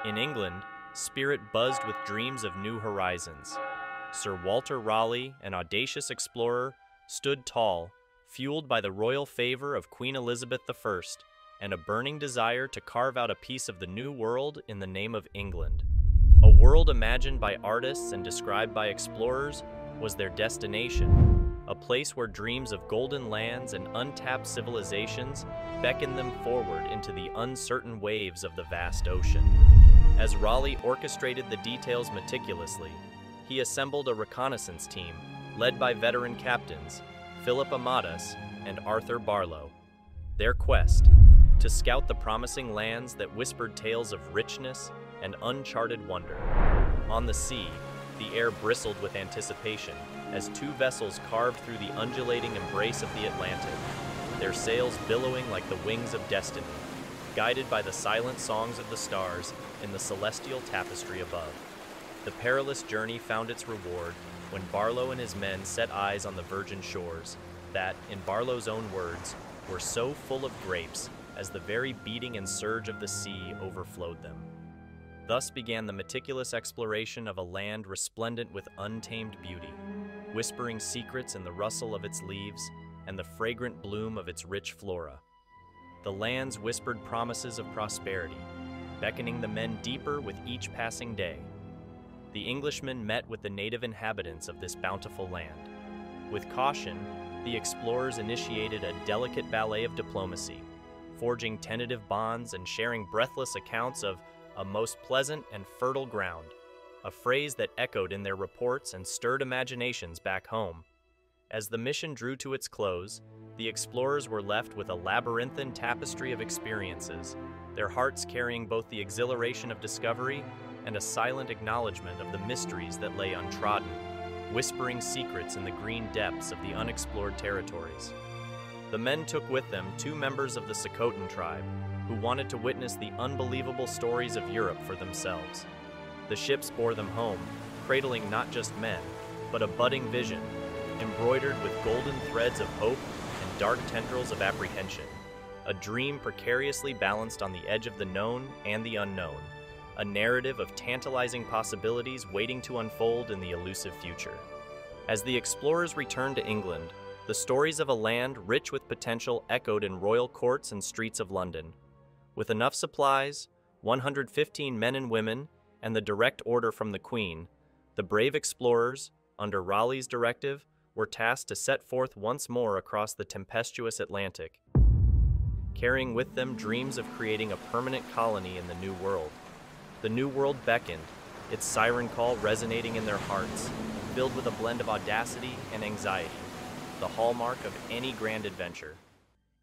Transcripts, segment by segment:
In England, spirit buzzed with dreams of new horizons. Sir Walter Raleigh, an audacious explorer, stood tall, fueled by the royal favor of Queen Elizabeth I and a burning desire to carve out a piece of the new world in the name of England. A world imagined by artists and described by explorers was their destination, a place where dreams of golden lands and untapped civilizations beckoned them forward into the uncertain waves of the vast ocean. As Raleigh orchestrated the details meticulously, he assembled a reconnaissance team led by veteran captains Philip Amadas and Arthur Barlow. Their quest, to scout the promising lands that whispered tales of richness and uncharted wonder. On the sea, the air bristled with anticipation as two vessels carved through the undulating embrace of the Atlantic, their sails billowing like the wings of destiny, guided by the silent songs of the stars in the celestial tapestry above. The perilous journey found its reward when Barlow and his men set eyes on the virgin shores that, in Barlow's own words, were so full of grapes as the very beating and surge of the sea overflowed them. Thus began the meticulous exploration of a land resplendent with untamed beauty, whispering secrets in the rustle of its leaves and the fragrant bloom of its rich flora. The lands whispered promises of prosperity, beckoning the men deeper with each passing day. The Englishmen met with the native inhabitants of this bountiful land. With caution, the explorers initiated a delicate ballet of diplomacy, forging tentative bonds and sharing breathless accounts of a most pleasant and fertile ground, a phrase that echoed in their reports and stirred imaginations back home. As the mission drew to its close, the explorers were left with a labyrinthine tapestry of experiences, their hearts carrying both the exhilaration of discovery and a silent acknowledgement of the mysteries that lay untrodden, whispering secrets in the green depths of the unexplored territories. The men took with them 2 members of the Socotan tribe, who wanted to witness the unbelievable stories of Europe for themselves. The ships bore them home, cradling not just men, but a budding vision, embroidered with golden threads of hope and dark tendrils of apprehension, a dream precariously balanced on the edge of the known and the unknown, a narrative of tantalizing possibilities waiting to unfold in the elusive future. As the explorers returned to England, the stories of a land rich with potential echoed in royal courts and streets of London. With enough supplies, 115 men and women, and the direct order from the Queen, the brave explorers, under Raleigh's directive, were tasked to set forth once more across the tempestuous Atlantic, carrying with them dreams of creating a permanent colony in the New World. The New World beckoned, its siren call resonating in their hearts, filled with a blend of audacity and anxiety, the hallmark of any grand adventure.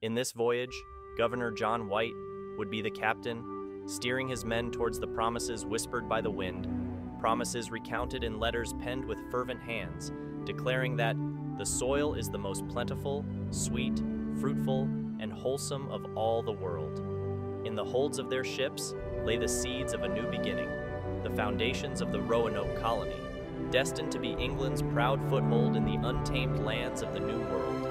In this voyage, Governor John White would be the captain, steering his men towards the promises whispered by the wind, promises recounted in letters penned with fervent hands, declaring that the soil is the most plentiful, sweet, fruitful, and wholesome of all the world. In the holds of their ships lay the seeds of a new beginning, the foundations of the Roanoke Colony, destined to be England's proud foothold in the untamed lands of the New World.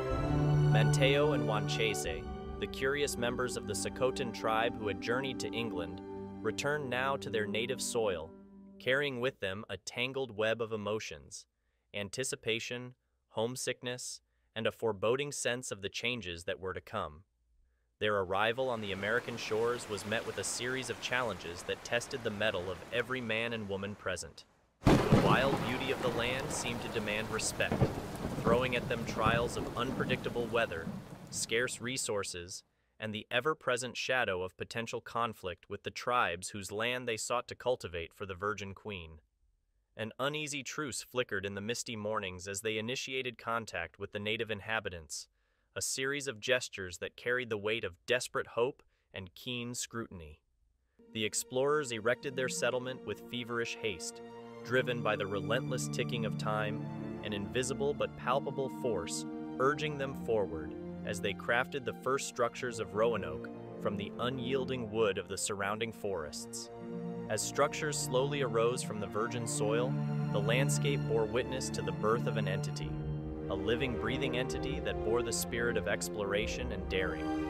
Manteo and Wanchese, the curious members of the Socotan tribe who had journeyed to England, returned now to their native soil, carrying with them a tangled web of emotions, anticipation, homesickness, and a foreboding sense of the changes that were to come. Their arrival on the American shores was met with a series of challenges that tested the mettle of every man and woman present. The wild beauty of the land seemed to demand respect, throwing at them trials of unpredictable weather, scarce resources, and the ever-present shadow of potential conflict with the tribes whose land they sought to cultivate for the Virgin Queen. An uneasy truce flickered in the misty mornings as they initiated contact with the native inhabitants, a series of gestures that carried the weight of desperate hope and keen scrutiny. The explorers erected their settlement with feverish haste, driven by the relentless ticking of time, an invisible but palpable force urging them forward as they crafted the first structures of Roanoke from the unyielding wood of the surrounding forests. As structures slowly arose from the virgin soil, the landscape bore witness to the birth of an entity, a living, breathing entity that bore the spirit of exploration and daring.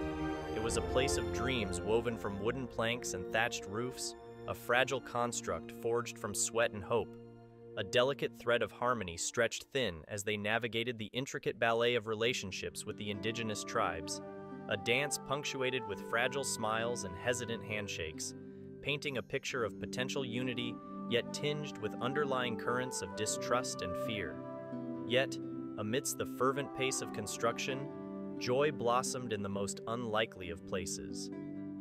It was a place of dreams woven from wooden planks and thatched roofs, a fragile construct forged from sweat and hope, a delicate thread of harmony stretched thin as they navigated the intricate ballet of relationships with the indigenous tribes, a dance punctuated with fragile smiles and hesitant handshakes, painting a picture of potential unity yet tinged with underlying currents of distrust and fear. Yet, amidst the fervent pace of construction, joy blossomed in the most unlikely of places.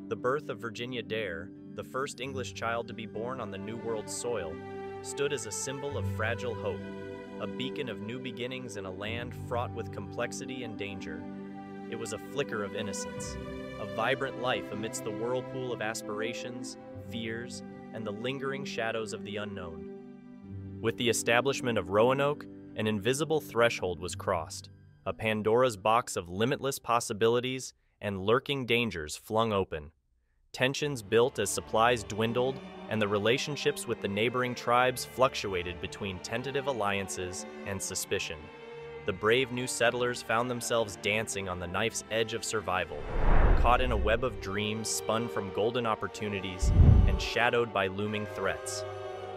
The birth of Virginia Dare, the first English child to be born on the New World soil, stood as a symbol of fragile hope, a beacon of new beginnings in a land fraught with complexity and danger. It was a flicker of innocence, a vibrant life amidst the whirlpool of aspirations, fears, and the lingering shadows of the unknown. With the establishment of Roanoke, an invisible threshold was crossed, a Pandora's box of limitless possibilities and lurking dangers flung open. Tensions built as supplies dwindled, and the relationships with the neighboring tribes fluctuated between tentative alliances and suspicion. The brave new settlers found themselves dancing on the knife's edge of survival, caught in a web of dreams spun from golden opportunities and shadowed by looming threats.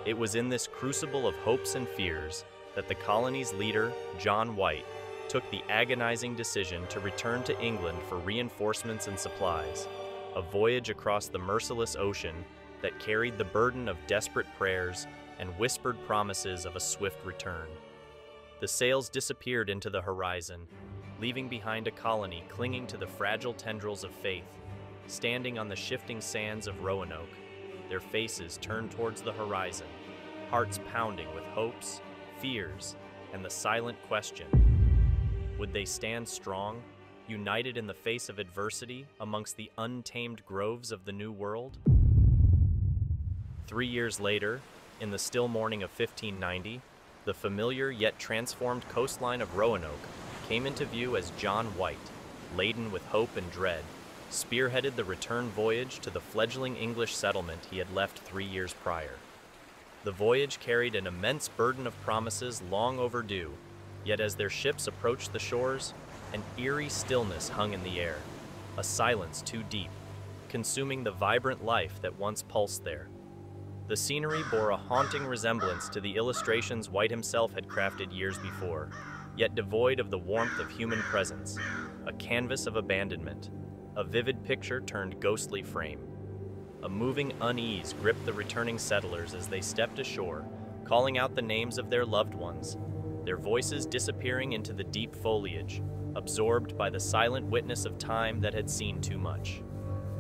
It was in this crucible of hopes and fears that the colony's leader, John White, took the agonizing decision to return to England for reinforcements and supplies, a voyage across the merciless ocean that carried the burden of desperate prayers and whispered promises of a swift return. The sails disappeared into the horizon, leaving behind a colony clinging to the fragile tendrils of faith, standing on the shifting sands of Roanoke, their faces turned towards the horizon, hearts pounding with hopes, fears, and the silent question: would they stand strong, united in the face of adversity amongst the untamed groves of the New World? 3 years later, in the still morning of 1590, the familiar yet transformed coastline of Roanoke came into view as John White, laden with hope and dread, spearheaded the return voyage to the fledgling English settlement he had left 3 years prior. The voyage carried an immense burden of promises long overdue, yet as their ships approached the shores, an eerie stillness hung in the air, a silence too deep, consuming the vibrant life that once pulsed there. The scenery bore a haunting resemblance to the illustrations White himself had crafted years before, yet devoid of the warmth of human presence, a canvas of abandonment, a vivid picture turned ghostly frame. A moving unease gripped the returning settlers as they stepped ashore, calling out the names of their loved ones, their voices disappearing into the deep foliage, absorbed by the silent witness of time that had seen too much.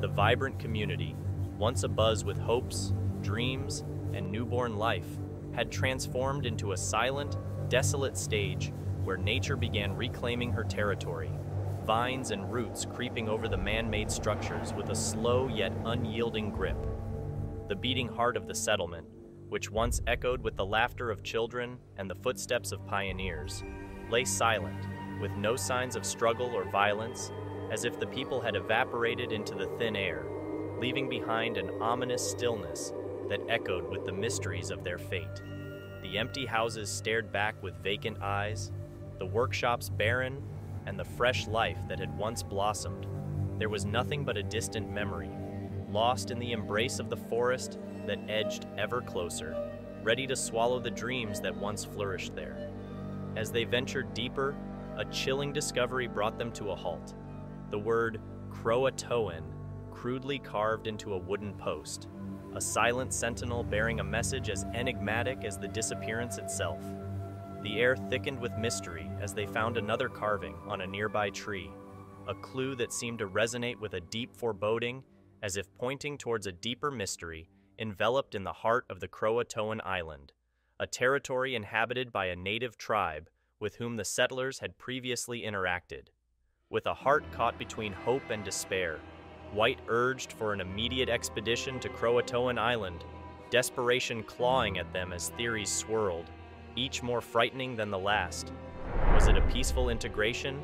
The vibrant community, once abuzz with hopes, dreams, and newborn life, had transformed into a silent, desolate stage where nature began reclaiming her territory, vines and roots creeping over the man-made structures with a slow yet unyielding grip. The beating heart of the settlement, which once echoed with the laughter of children and the footsteps of pioneers, lay silent, with no signs of struggle or violence, as if the people had evaporated into the thin air, leaving behind an ominous stillness that echoed with the mysteries of their fate. The empty houses stared back with vacant eyes, the workshops barren, and the fresh life that had once blossomed. There was nothing but a distant memory, lost in the embrace of the forest that edged ever closer, ready to swallow the dreams that once flourished there. As they ventured deeper, a chilling discovery brought them to a halt. The word Croatoan crudely carved into a wooden post, a silent sentinel bearing a message as enigmatic as the disappearance itself. The air thickened with mystery as they found another carving on a nearby tree, a clue that seemed to resonate with a deep foreboding, as if pointing towards a deeper mystery enveloped in the heart of the Croatoan island, a territory inhabited by a native tribe with whom the settlers had previously interacted. With a heart caught between hope and despair, White urged for an immediate expedition to Croatoan Island, desperation clawing at them as theories swirled, each more frightening than the last. Was it a peaceful integration,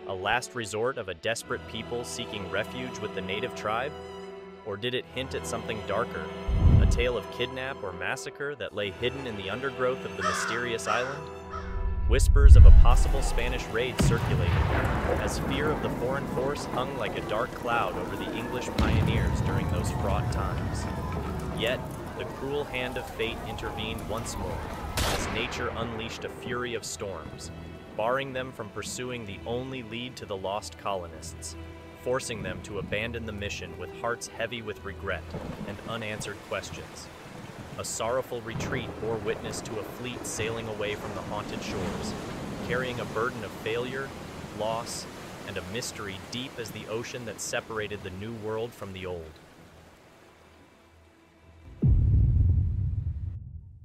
a last resort of a desperate people seeking refuge with the native tribe? Or did it hint at something darker, a tale of kidnap or massacre that lay hidden in the undergrowth of the mysterious island? Whispers of a possible Spanish raid circulated, as fear of the foreign force hung like a dark cloud over the English pioneers during those fraught times. Yet, the cruel hand of fate intervened once more, as nature unleashed a fury of storms, barring them from pursuing the only lead to the lost colonists, forcing them to abandon the mission with hearts heavy with regret and unanswered questions. A sorrowful retreat bore witness to a fleet sailing away from the haunted shores, carrying a burden of failure, loss, and a mystery deep as the ocean that separated the new world from the old.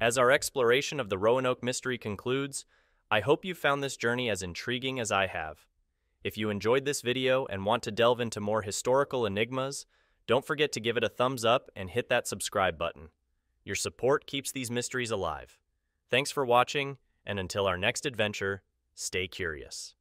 As our exploration of the Roanoke mystery concludes, I hope you found this journey as intriguing as I have. If you enjoyed this video and want to delve into more historical enigmas, don't forget to give it a thumbs up and hit that subscribe button. Your support keeps these mysteries alive. Thanks for watching, and until our next adventure, stay curious.